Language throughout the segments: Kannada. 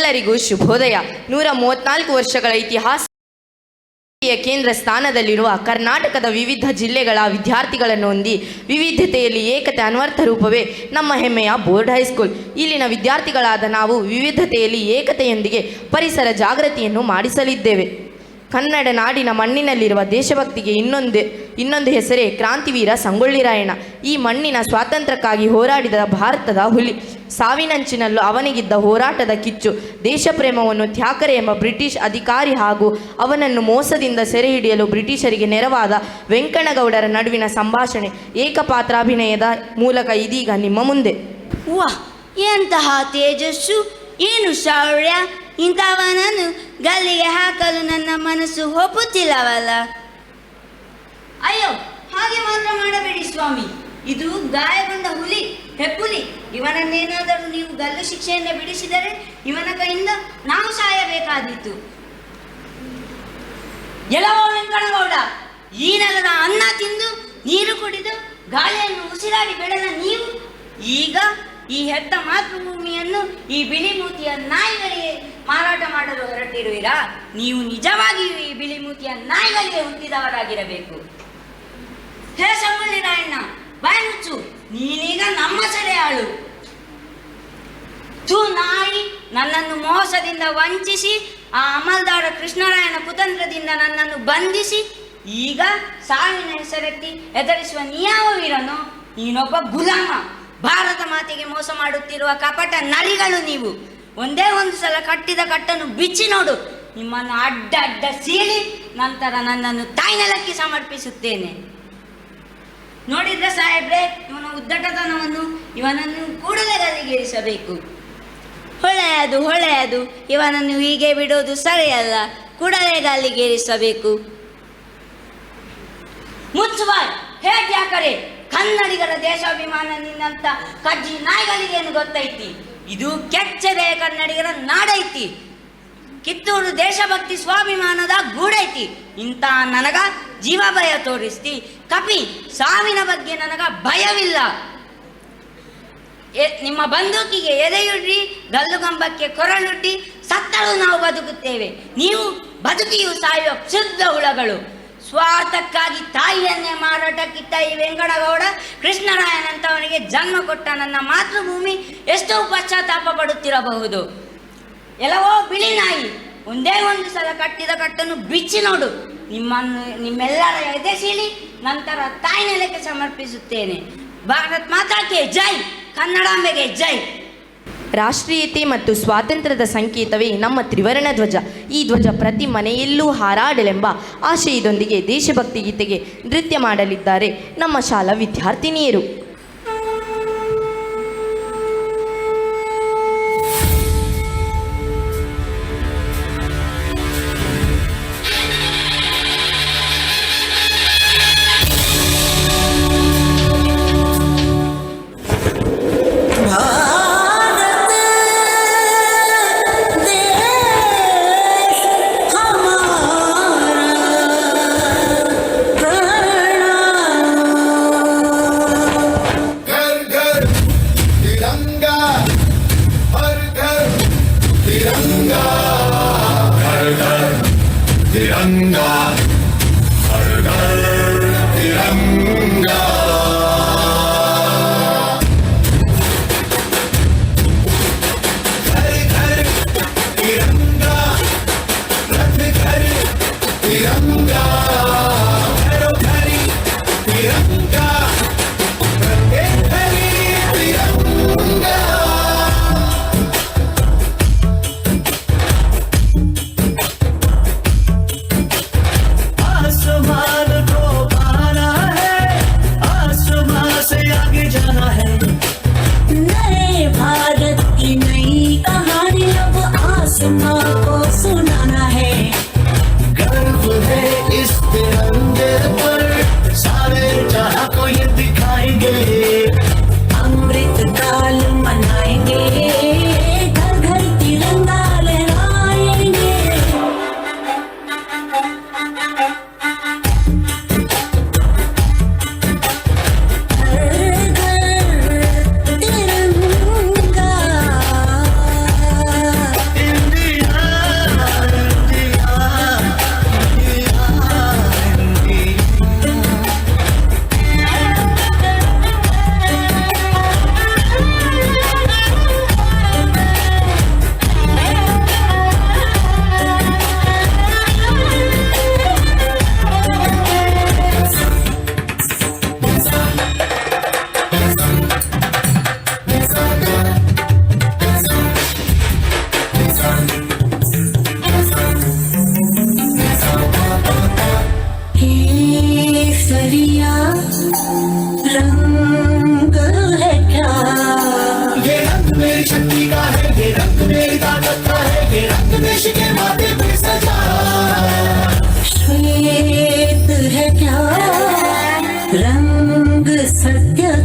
ನಿಮ್ಮೆಲ್ಲರಿಗೂ ಶುಭೋದಯ. 134 ವರ್ಷಗಳ ಇತಿಹಾಸ ಕೇಂದ್ರ ಸ್ಥಾನದಲ್ಲಿರುವ ಕರ್ನಾಟಕದ ವಿವಿಧ ಜಿಲ್ಲೆಗಳ ವಿದ್ಯಾರ್ಥಿಗಳನ್ನು ಹೊಂದಿ ವಿವಿಧತೆಯಲ್ಲಿ ಏಕತೆ ಅನ್ವರ್ಥ ರೂಪವೇ ನಮ್ಮ ಹೆಮ್ಮೆಯ ಬೋರ್ಡ್ ಹೈಸ್ಕೂಲ್. ಇಲ್ಲಿನ ವಿದ್ಯಾರ್ಥಿಗಳಾದ ನಾವು ವಿವಿಧತೆಯಲ್ಲಿ ಏಕತೆಯೊಂದಿಗೆ ಪರಿಸರ ಜಾಗೃತಿಯನ್ನು ಮಾಡಿಸಲಿದ್ದೇವೆ. ಕನ್ನಡ ನಾಡಿನ ಮಣ್ಣಿನಲ್ಲಿರುವ ದೇಶಭಕ್ತಿಗೆ ಇನ್ನೊಂದು ಹೆಸರೇ ಕ್ರಾಂತಿವೀರ ಸಂಗೊಳ್ಳಿ ರಾಯಣ್ಣ. ಈ ಮಣ್ಣಿನ ಸ್ವಾತಂತ್ರ್ಯಕ್ಕಾಗಿ ಹೋರಾಡಿದ ಭಾರತದ ಹುಲಿ. ಸಾವಿನಂಚಿನಲ್ಲೂ ಅವನಿಗಿದ್ದ ಹೋರಾಟದ ಕಿಚ್ಚು, ದೇಶಪ್ರೇಮವನ್ನು ಥ್ಯಾಕರೆ ಎಂಬ ಬ್ರಿಟಿಷ್ ಅಧಿಕಾರಿ ಹಾಗೂ ಅವನನ್ನು ಮೋಸದಿಂದ ಸೆರೆ ಹಿಡಿಯಲು ಬ್ರಿಟಿಷರಿಗೆ ನೆರವಾದ ವೆಂಕಣ್ಣಗೌಡರ ನಡುವಿನ ಸಂಭಾಷಣೆ ಏಕಪಾತ್ರಾಭಿನಯದ ಮೂಲಕ ಇದೀಗ ನಿಮ್ಮ ಮುಂದೆ. ವಾಹ್, ಎಂತಹ ತೇಜಸ್ಸು, ಏನು ಶೌರ್ಯ! ಇಂಥವನನ್ನು ಗಲ್ಲಿಗೆ ಹಾಕಲು ನನ್ನ ಮನಸ್ಸು ಒಪ್ಪುತ್ತಿಲ್ಲವಲ್ಲ. ಅಯ್ಯೋ, ಹಾಗೆ ಮಾತ್ರ ಮಾಡಬೇಡಿ ಸ್ವಾಮಿ. ಇದು ಗಾಯಗೊಂಡ ಹುಲಿ, ಹೆಪ್ಪುಲಿ. ಇವನನ್ನೇನಾದರೂ ನೀವು ಗಲ್ಲು ಶಿಕ್ಷೆಯಿಂದ ಬಿಡಿಸಿದರೆ ಇವನ ಕೈಯಿಂದ ನಾವು ಸಾಯಬೇಕಾದೀತು. ಎಲ್ಲವೋ ವೆಂಕಣ್ಣಗೌಡ, ಈ ನೆಲದ ಅನ್ನ ತಿಂದು ನೀರು ಕುಡಿದು ಗಾಳಿಯನ್ನು ಉಸಿರಾಡಿ ಬೆಳೆದ ನೀವು ಈಗ ಈ ಹೆತ್ತ ಮಾತೃಭೂಮಿಯನ್ನು ಈ ಬಿಳಿ ಮೂತಿಯ ನಾಯಿಗಳಿಗೆ ಮಾರಾಟ ಮಾಡಲು ಹೊರಟಿರುವಿರಾ? ನೀವು ನಿಜವಾಗಿಯೂ ಈ ಬಿಳಿ ಮೂತಿಯ ನಾಯಿಗಳಿಗೆ ಹುಟ್ಟಿದವರಾಗಿರಬೇಕು. ಹೇ ಸಂಗೊಳ್ಳಿ ರಾಯಣ್ಣ, ಬಾಯಿ ಮುಚ್ಚು, ನೀನೀಗ ನಮ್ಮ ಸೆರೆಯಾಳು. ನಾಯಿ, ನನ್ನನ್ನು ಮೋಸದಿಂದ ವಂಚಿಸಿ ಆ ಅಮಲ್ದಾರ ಕೃಷ್ಣರಾಯನ ಕುತಂತ್ರದಿಂದ ನನ್ನನ್ನು ಬಂಧಿಸಿ ಈಗ ಸಾವಿನ ಹೆಸರೆತ್ತಿ ಹೆದರಿಸುವ ನೀಯಾವ ವೀರನು? ನೀನೊಬ್ಬ ಗುಲಾಮ. ಭಾರತ ಮಾತೆಗೆ ಮೋಸ ಮಾಡುತ್ತಿರುವ ಕಪಟ ನರಿಗಳು ನೀವು. ಒಂದೇ ಒಂದು ಸಲ ಕಟ್ಟಿದ ಕಟ್ಟನ್ನು ಬಿಚ್ಚಿ ನೋಡು. ನಿಮ್ಮನ್ನು ಅಡ್ಡ ಅಡ್ಡ ಸೀಳಿ ನಂತರ ನನ್ನನ್ನು ತಾಯ್ನೆಲಕ್ಕೆ ಸಮರ್ಪಿಸುತ್ತೇನೆ. ನೋಡಿದ್ರೆ ಸಾಹೇಬ್ರೆ, ಇವನ ಉದ್ದಟತನವನ್ನು, ಇವನನ್ನು ಕೂಡಲೇ ಗಲ್ಲಿಗೇರಿಸಬೇಕು. ಹೊಳೆಯದು, ಇವನನ್ನು ಹೀಗೆ ಬಿಡೋದು ಸರಿಯಲ್ಲ. ಕೂಡಲೇ ಗಲ್ಲಿಗೇರಿಸಬೇಕು. ಮುಚ್ಚುಬಾಯ್, ಹೇಗ್ಯಾಕರೆ ಕನ್ನಡಿಗರ ದೇಶಾಭಿಮಾನ ನಿನ್ನಂತ ಕಜ್ಜಿ ನಾಯಿಗಳಿಗೇನು ಗೊತ್ತೈತಿ? ಇದು ಕೆಚ್ಚದೆಯ ಕನ್ನಡಿಗರ ನಾಡೈತಿ. ಕಿತ್ತೂರು ದೇಶಭಕ್ತಿ ಸ್ವಾಭಿಮಾನದ ಗೂಡೈತಿ. ಇಂಥ ನನಗ ಜೀವ ಭಯ ತೋರಿಸ್ತಿ. ಕಪಿ, ಸಾವಿನ ಬಗ್ಗೆ ನನಗ ಭಯವಿಲ್ಲ. ನಿಮ್ಮ ಬಂದೂಕಿಗೆ ಎದೆಯುಡ್ರಿ, ಗಲ್ಲುಗಂಬಕ್ಕೆ ಕೊರಳುಡ್ಡಿ, ಸತ್ತರೂ ನಾವು ಬದುಕುತ್ತೇವೆ. ನೀವು ಬದುಕಿಯೂ ಸಾಯುವ ಕ್ಷುದ್ಧ ಹುಳಗಳು. ಸ್ವಾರ್ಥಕ್ಕಾಗಿ ತಾಯಿಯನ್ನೇ ಮಾರಾಟಕ್ಕಿಟ್ಟ ಈ ವೆಂಕಣ್ಣಗೌಡ ಕೃಷ್ಣರಾಯನಂತವನಿಗೆ ಜನ್ಮ ಕೊಟ್ಟ ನನ್ನ ಮಾತೃಭೂಮಿ ಎಷ್ಟೋ ಪಶ್ಚಾತ್ತಾಪ ಪಡುತ್ತಿರಬಹುದು. ಎಲ್ಲವೋ ಬಿಳಿ ನಾಯಿ, ಒಂದೇ ಒಂದು ಸಲ ಕಟ್ಟಿದ ಕಟ್ಟನ್ನು ಬಿಚ್ಚಿ ನೋಡು. ನಿಮ್ಮೆಲ್ಲರ ಎದೆಸೀಳಿ ನಂತರ ತಾಯ್ನೆಲಕ್ಕೆ ಸಮರ್ಪಿಸುತ್ತೇನೆ. ಭಾರತ್ ಮಾತಾಕ್ಕೆ ಜೈ, ಕನ್ನಡಾಂಬೆಗೆ ಜೈ. ರಾಷ್ಟ್ರೀಯತೆ ಮತ್ತು ಸ್ವಾತಂತ್ರ್ಯದ ಸಂಕೇತವೇ ನಮ್ಮ ತ್ರಿವರ್ಣ ಧ್ವಜ. ಈ ಧ್ವಜ ಪ್ರತಿ ಮನೆಯಲ್ಲೂ ಹಾರಾಡಲೆಂಬ ಆಶಯದೊಂದಿಗೆ ದೇಶಭಕ್ತಿ ಗೀತೆಗೆ ನೃತ್ಯ ಮಾಡಲಿದ್ದಾರೆ ನಮ್ಮ ಶಾಲಾ ವಿದ್ಯಾರ್ಥಿನಿಯರು.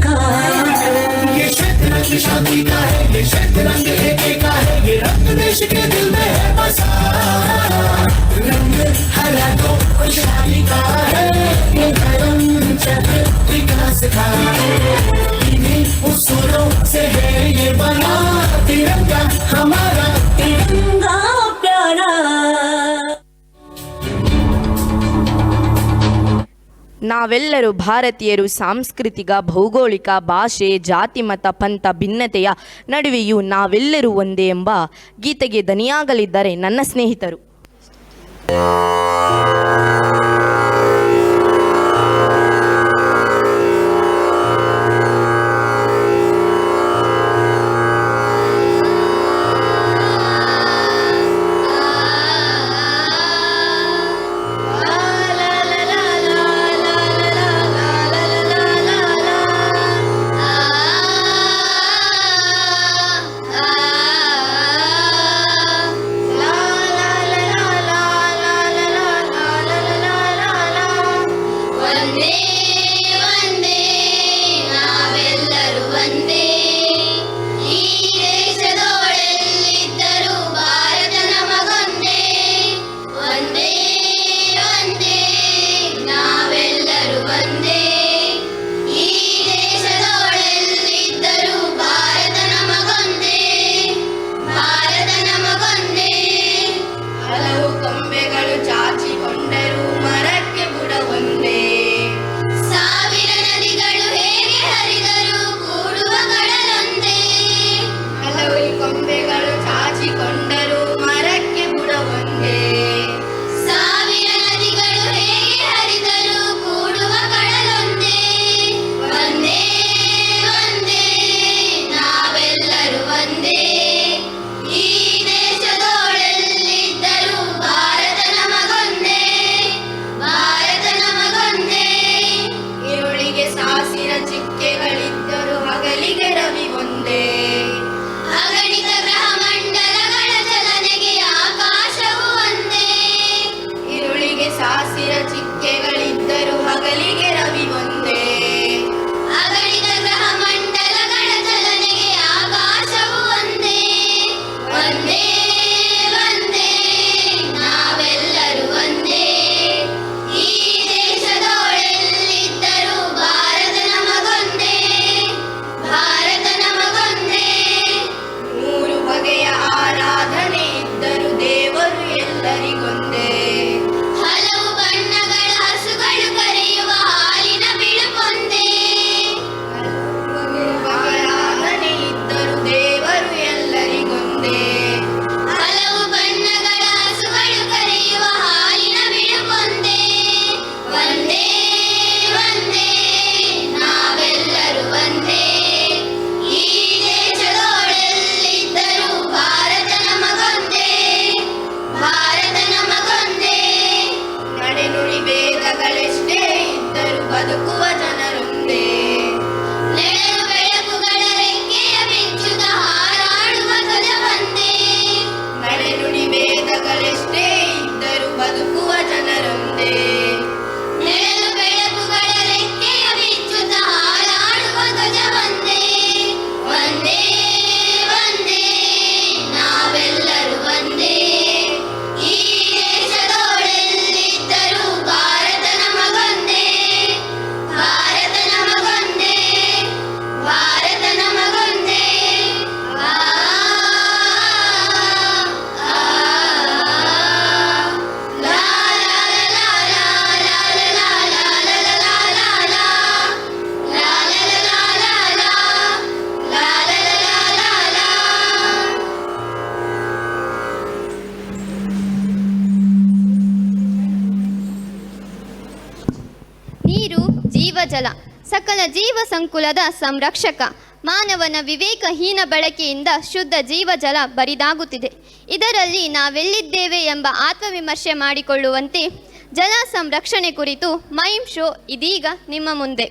का ये श्वेत रंग शांति का है, ये श्वेत रंग एकता का है, ये रंग देश के दिल में है बसा। रंग हरा तो खुशहाली का है, ये धर्म चक्र विकास का है। इन्हीं उसूलों से है ये बना तिरंगा, हमारा तिरंगा प्यारा। ನಾವೆಲ್ಲರೂ ಭಾರತೀಯರು. ಸಾಂಸ್ಕೃತಿಕ, ಭೌಗೋಳಿಕ, ಭಾಷೆ, ಜಾತಿ, ಮತ, ಪಂಥ ಭಿನ್ನತೆಯ ನಡುವೆಯೂ ನಾವೆಲ್ಲರೂ ಒಂದೇ ಎಂಬ ಗೀತೆಗೆ ದನಿಯಾಗಲಿದ್ದಾರೆ ನನ್ನ ಸ್ನೇಹಿತರು. ಜೀವಜಲ ಸಕಲ ಜೀವ ಸಂಕುಲದ ಸಂರಕ್ಷಕ. ಮಾನವನ ವಿವೇಕಹೀನ ಬಳಕೆಯಿಂದ ಶುದ್ಧ ಜೀವಜಲ ಬರಿದಾಗುತ್ತಿದೆ. ಇದರಲ್ಲಿ ನಾವೆಲ್ಲಿದ್ದೇವೆ ಎಂಬ ಆತ್ಮವಿಮರ್ಶೆ ಮಾಡಿಕೊಳ್ಳುವಂತೆ ಜಲ ಸಂರಕ್ಷಣೆ ಕುರಿತು ಮೈಮ್ ಶೋ ಇದೀಗ ನಿಮ್ಮ ಮುಂದೆ.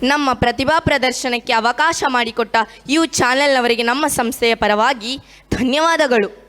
ನಮ್ಮ ಪ್ರತಿಭಾ ಪ್ರದರ್ಶನಕ್ಕೆ ಅವಕಾಶ ಮಾಡಿಕೊಟ್ಟ ಯು ಚಾನೆಲ್ನವರಿಗೆ ನಮ್ಮ ಸಂಸ್ಥೆಯ ಪರವಾಗಿ ಧನ್ಯವಾದಗಳು.